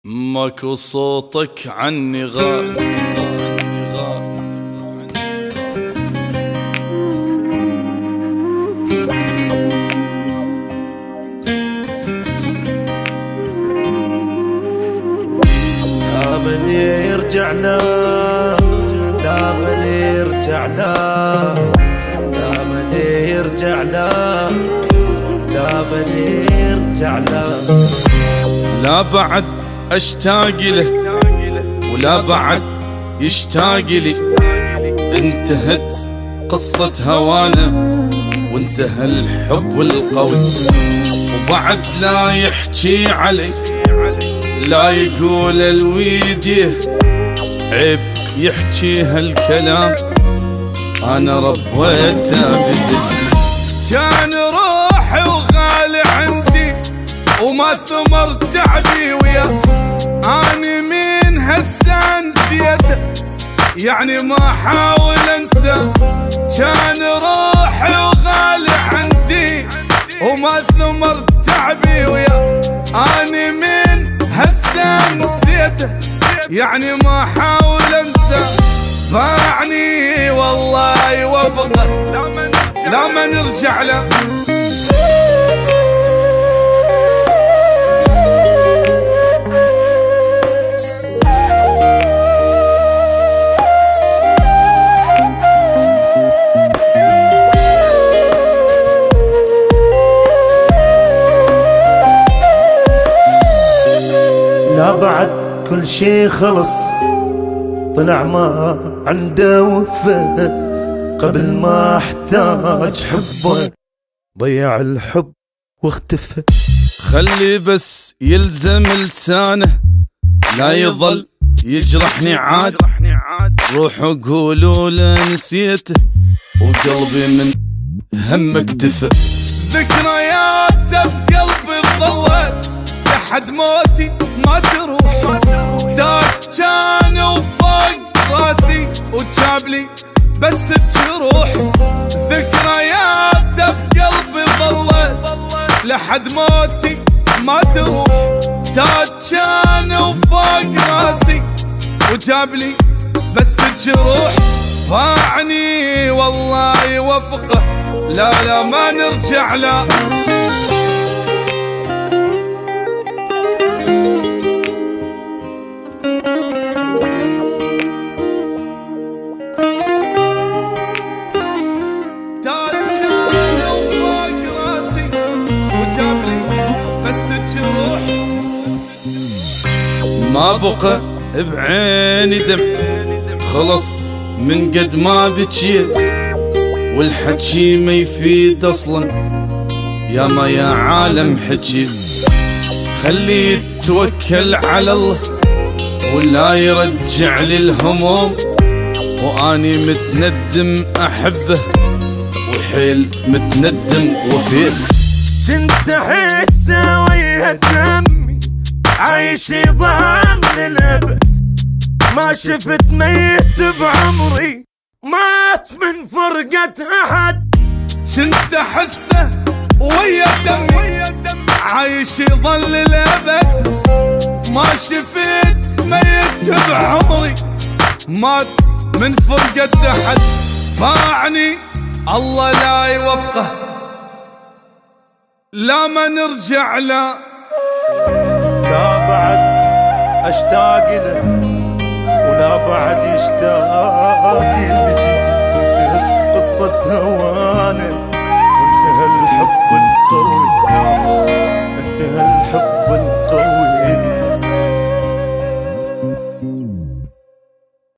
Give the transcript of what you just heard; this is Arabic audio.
ماكو صوتك عني غاب. لا من يرجع لا، لا من يرجع لا، لا من يرجع لا، لا من يرجع لا. لا بعد اشتاق له ولا بعد يشتاق لي، انتهت قصة هوانا وانتهى الحب القوي، وبعد لا يحكي علي لا يقول الويديه، عيب يحكي هالكلام انا ربيته بدي. كان روحي وغالي عندي وما ثمر تعبي وياه، اني من هسه نسيته يعني ما حاول انسى. كان روحي وغالي عندي وما ثمر تعبي وياه، اني من هسه نسيته يعني ما حاول انسى. باعني والله وابغى لا ما نرجع له. لا بعد كل شي خلص، طلع ما عنده وفاء، قبل ما احتاج حبه ضيع الحب واختفى. خلي بس يلزم لسانه لا يظل يجرحني عاد، روحوا قولوا له نسيته وقلبي من هم اكتفى. ذكرياته بقلبي ظلت لحد موتي ما تروح، تاج كان وفوق راسي وجابلي بس بجروح. ذكرياته بقلبي ظلت لحد موتي ما تروح، تاج كان وفوق راسي وجابلي بس بجروح. باعني والله وفقه لا لا ما نرجع له. ما بقى بعيني دم خلص من قد ما بكيت، والحكي ما يفيد اصلا يا ما يا عالم حكيت. خليه يتوكل على الله ولا يرجع لي الهموم، واني متندم احبه وحيل متندم وفيت. كنت احس ويا دمي عايش يظهر للابد، ما شفت ميت بعمري مات من فرقة احد. كنت احسه ويا دمي عايش يظل للابد، ما شفت ميت بعمري مات من فرقة احد. باعني الله لا يوفقه لا ما نرجع له. لا بعد اشتاق له ولا بعد يشتاق لي، انتهت قصة هوانا وانتهى الحب القوي، انتهى الحب القوي.